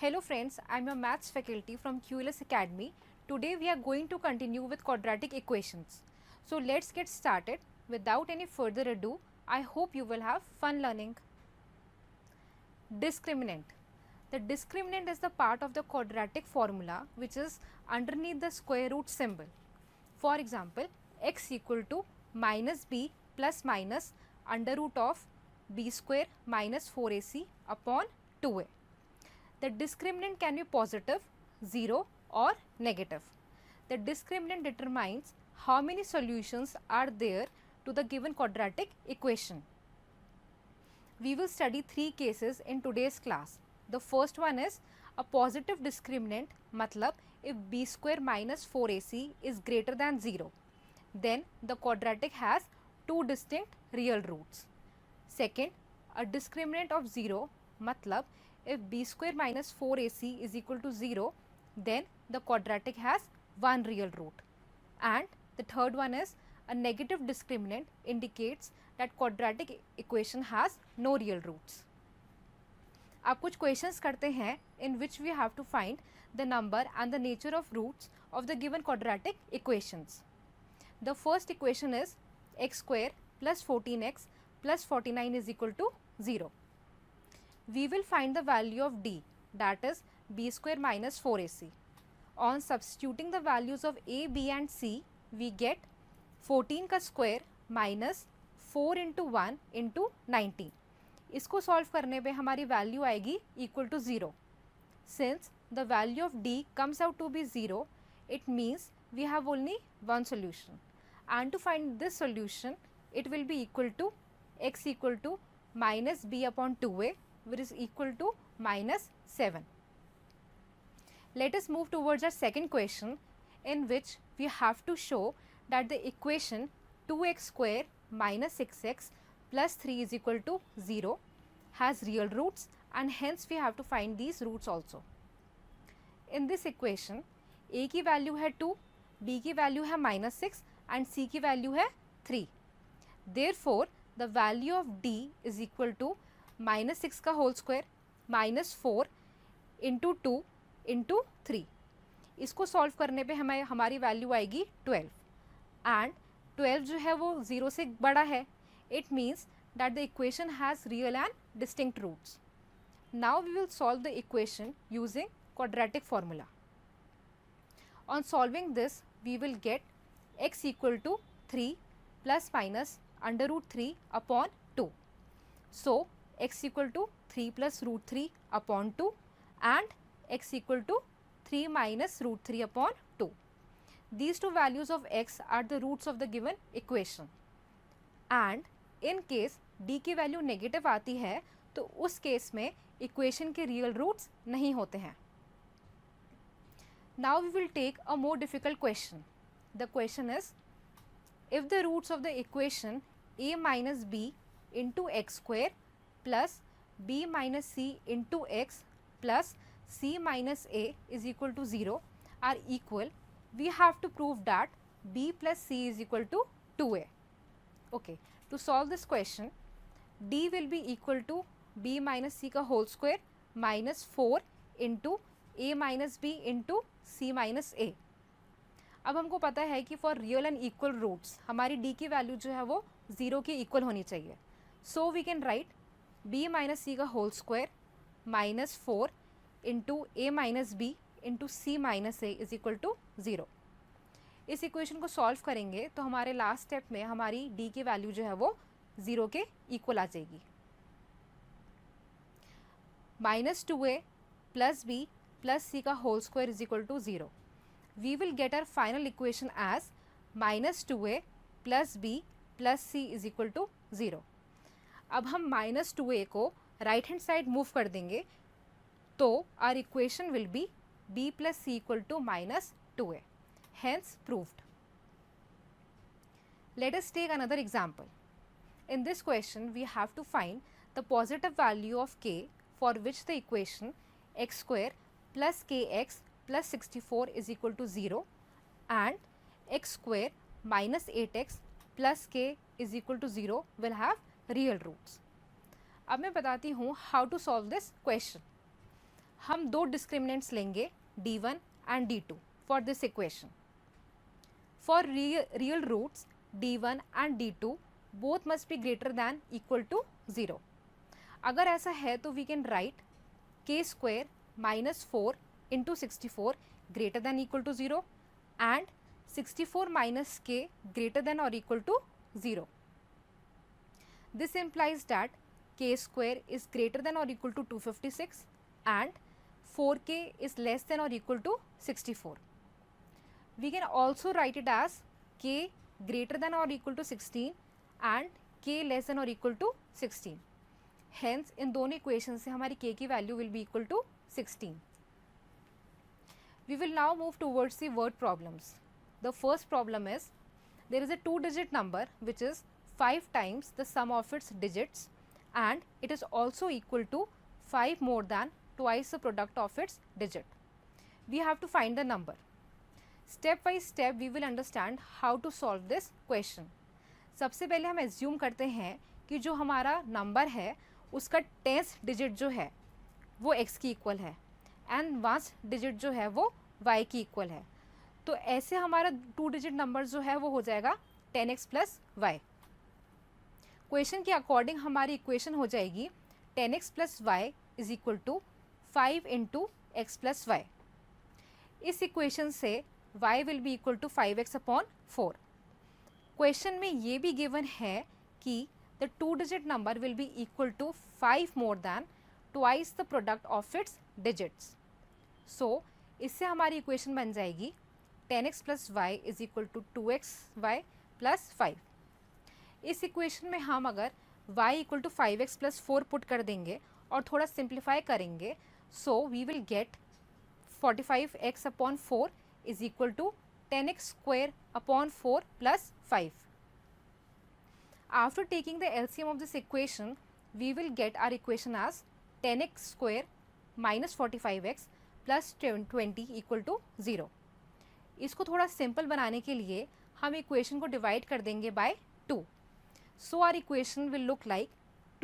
Hello friends, I am your maths faculty from QLS Academy. Today we are going to continue with quadratic equations. So let's get started. Without any further ado, I hope you will have fun learning. Discriminant. The discriminant is the part of the quadratic formula which is underneath the square root symbol. For example, x equal to minus b plus minus under root of b square minus 4ac upon 2a. The discriminant can be positive, 0 or negative. The discriminant determines how many solutions are there to the given quadratic equation. We will study 3 cases in today's class. The first one is a positive discriminant, matlab if b square minus 4ac is greater than 0, then the quadratic has 2 distinct real roots. Second, a discriminant of 0, matlab if b square minus 4ac is equal to 0, then the quadratic has 1 real root. And the third one is a negative discriminant indicates that quadratic equation has no real roots. आप कुछ questions करते हैं in which we have to find the number and the nature of roots of the given quadratic equations. The first equation is x square plus 14x plus 49 is equal to 0. We will find the value of d, that is b square minus 4ac. On substituting the values of a, b and c, we get 14 का square minus 4 into 1 into 19. इसको solve करने पे हमारी value आएगी equal to 0. Since the value of d comes out to be 0, it means we have only one solution. And to find this solution, it will be equal to x equal to minus b upon 2a, which is equal to minus 7. Let us move towards our second question, in which we have to show that the equation 2x square minus 6x plus 3 is equal to 0 has real roots, and hence we have to find these roots also. In this equation, a की value है 2, b की value है minus 6 and c की value है 3. Therefore, the value of d is equal to minus 6 का whole square minus 4 into 2 into 3. इसको solve करने पे हमें हमारी वैल्यू आएगी 12 एंड 12 जो है वो 0 से बड़ा है. It means that the equation has real and distinct roots. Now we will solve the equation using quadratic formula. On solving this, we will get x equal to 3 plus minus under root 3 upon 2. So, x equal to 3 plus root 3 upon 2 and x equal to 3 minus root 3 upon 2. These two values of x are the roots of the given equation. And in case d की value negative आती है तो उस case में equation के real roots नहीं होते हैं. Now we will take a more difficult question. The question is, if the roots of the equation a minus b into x square plus b minus c into x plus c minus a is equal to 0 are equal, we have to prove that b plus c is equal to 2a. Okay, to solve this question, d will be equal to b minus c का whole square minus 4 into a minus b into c minus a. अब हमको पता है कि for real and equal roots हमारी d की value जो है वो 0 के इक्वल होनी चाहिए. So we can write b minus c का whole square minus 4 into a minus b into c minus a is equal to 0. इस इक्वेशन को सॉल्व करेंगे तो हमारे लास्ट स्टेप में हमारी d की वैल्यू जो है वो 0 के इक्वल आ जाएगी. Minus 2a plus b plus c का whole square is equal to 0. We will get our final equation as minus 2a plus b plus c is equal to 0. अब हम माइनस 2a को राइट हैंड साइड मूव कर देंगे तो our equation will be b plus c equal to minus 2a. Hence proved. Let us take another example. In this question, we have to find the positive value of k for which the equation x square plus kx plus 64 is equal to 0 and x square minus 8x plus k is equal to 0 will have real roots. अब मैं बताती हूँ how to solve this question. हम दो discriminants लेंगे d1 and d2 for this equation. For real roots d1 and d2 both must be greater than equal to 0. अगर ऐसा है तो we can write k square minus 4 into 64 greater than equal to 0 and 64 minus k greater than or equal to 0. This implies that k square is greater than or equal to 256 and 4k is less than or equal to 64. We can also write it as k greater than or equal to 16 and k less than or equal to 16. Hence, in दोनों equations से हमारी k की value will be equal to 16. We will now move towards the word problems. The first problem is there is a 2-digit number which is 5 times the sum of its digits and it is also equal to 5 more than twice the product of its digit. We have to find the number. Step by step we will understand how to solve this question. सबसे पहले हम assume करते हैं कि जो हमारा number है उसका 10th digit जो है वो x की equal है and 1st digit जो है वो y की equal है. तो ऐसे हमारा 2 डिजिट नंबर जो है वो हो जाएगा 10x प्लस वाई. क्वेश्चन के अकॉर्डिंग हमारी इक्वेशन हो जाएगी 10x plus y is equal to 5 into x plus y. इस इक्वेशन से y will be equal to 5x upon 4. Question में ये भी गिवन है कि the 2 digit number will be equal to 5 more than twice the product of its digits. So इससे हमारी equation बन जाएगी 10x plus y is equal to 2x y plus 5. इस इक्वेशन में हम अगर y equal to 5x plus 4 put कर देंगे और थोड़ा सिंप्लीफाई करेंगे so we will get 45x upon 4 is equal to 10x square upon 4 plus 5. After taking the LCM of this equation we will get our equation as 10x square minus 45x plus 20 equal to 0. इसको थोड़ा simple बनाने के लिए हम equation को divide कर देंगे by 2. So our equation will look like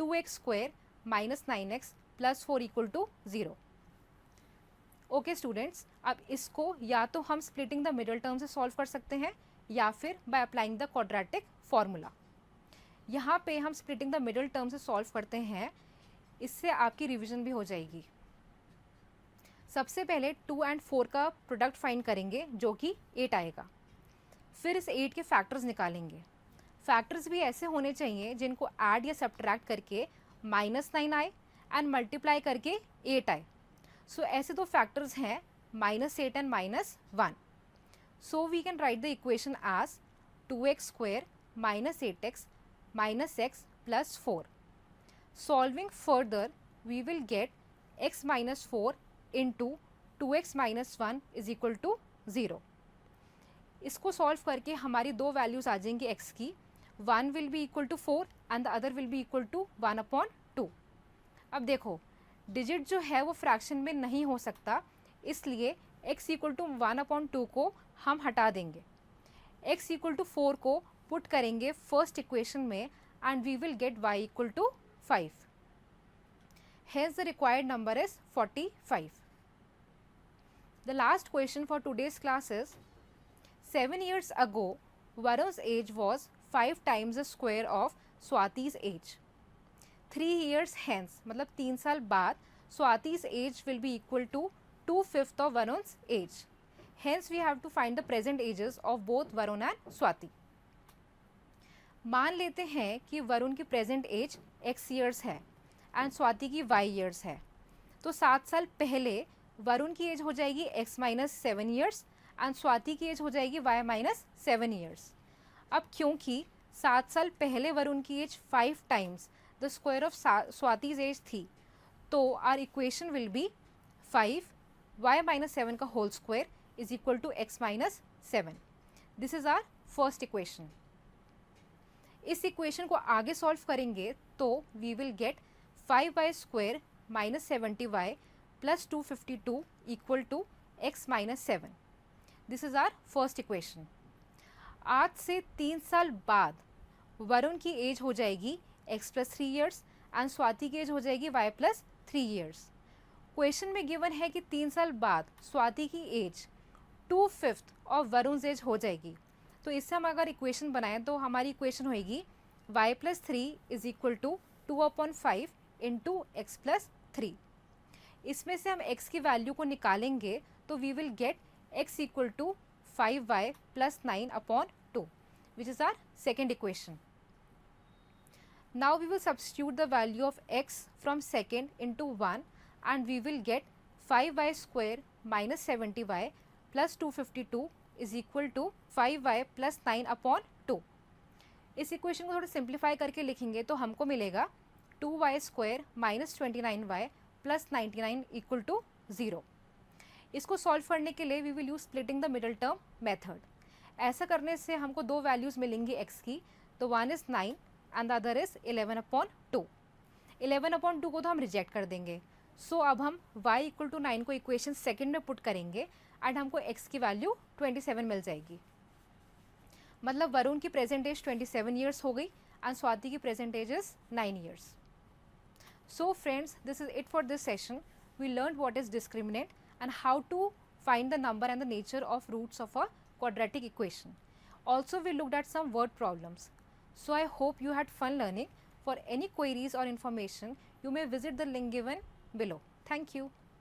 2x square minus 9x plus 4 equal to 0. Okay students, अब इसको या तो हम स्प्लिटिंग द मिडल टर्म से सॉल्व कर सकते हैं या फिर by applying the quadratic formula. यहाँ पे हम स्प्लिटिंग द मिडल टर्म से सॉल्व करते हैं, इससे आपकी रिविजन भी हो जाएगी. सबसे पहले 2 एंड 4 का प्रोडक्ट फाइंड करेंगे जो कि 8 आएगा. फिर इस 8 के फैक्टर्स निकालेंगे. फैक्टर्स भी ऐसे होने चाहिए जिनको ऐड या सब्ट्रैक्ट करके -9 आए एंड मल्टीप्लाई करके 8 आए. सो ऐसे दो फैक्टर्स हैं -8 and -1. So we can write the equation as 2x square minus 8x minus x plus 4. Solving further we will get x minus 4 into 2x minus 1 is equal to 0. इसको solve करके हमारी दो values आ जाएंगी x की. 1 will be equal to 4 and the other will be equal to 1 upon 2. अब देखो digit जो है वो फ्रैक्शन में नहीं हो सकता, इसलिए x इक्वल टू 1 अपॉन 2 को हम हटा देंगे. x इक्वल टू 4 को पुट करेंगे फर्स्ट इक्वेशन में and we will get y equal to 5. Hence the required number is 45. The last question for today's class is 7 years ago Varun's age was 5 times the square of Swati's age. 3 years hence मतलब 3 साल बाद Swati's age will be equal to 2/5 of Varun's age. Hence we have to find the present ages of both Varun and Swati. मान लेते हैं कि वरुण की present as x years है and Swati की y ईयर्स है. तो 7 साल पहले वरुण की एज हो जाएगी x minus 7 years and Swati की एज हो जाएगी y माइनस 7 ईयर्स. अब क्योंकि 7 साल पहले वरुण की age 5 times the square of Swati's age थी, तो our equation will be 5 y minus 7 का whole square is equal to x minus 7. This is our first equation. इस इक्वेशन को आगे सॉल्व करेंगे तो we will get 5y square minus 70y plus 252 equal to x minus 7. This is our first equation. आज से 3 साल बाद वरुण की एज हो जाएगी x plus 3 years and Swati की एज हो जाएगी y प्लस 3 ईयर्स. क्वेश्चन में गिवन है कि 3 साल बाद स्वाति की एज 2/5 ऑफ वरुण एज हो जाएगी। तो इससे हम अगर इक्वेशन बनाएं तो हमारी इक्वेशन होएगी y+3 is equal to 2/5 into x plus 3। इसमें से हम x की वैल्यू को निकालेंगे तो we will get x equal to 5y plus 9/2 which is our second equation. Now we will substitute the value of x from second into 1 and we will get 5y square minus 70y plus 252 is equal to 5y plus 9/2। इस equation को थोड़ा simplify करके लिखेंगे तो हमको मिलेगा 2y square minus 29y plus 99 equal to 0। इसको solve करने के लिए we will use splitting the middle term method. ऐसा करने से हमको दो वैल्यूज़ मिलेंगी x की, तो one is 9 and the other is 11/2। 11/2 को तो हम रिजेक्ट कर देंगे। सो अब हम y इक्वल टू 9 को इक्वेशन सेकेंड में पुट करेंगे एंड हमको x की वैल्यू 27 मिल जाएगी। मतलब वरुण की प्रेजेंट एज 27 ईयर्स हो गई एंड स्वाति की present age is 9 years. So friends, this is it for this session. We learn what is discriminant and how to find the number and the nature of roots of a quadratic equation. Also, we looked at some word problems. So I hope you had fun learning. For any queries or information, you may visit the link given below. Thank you.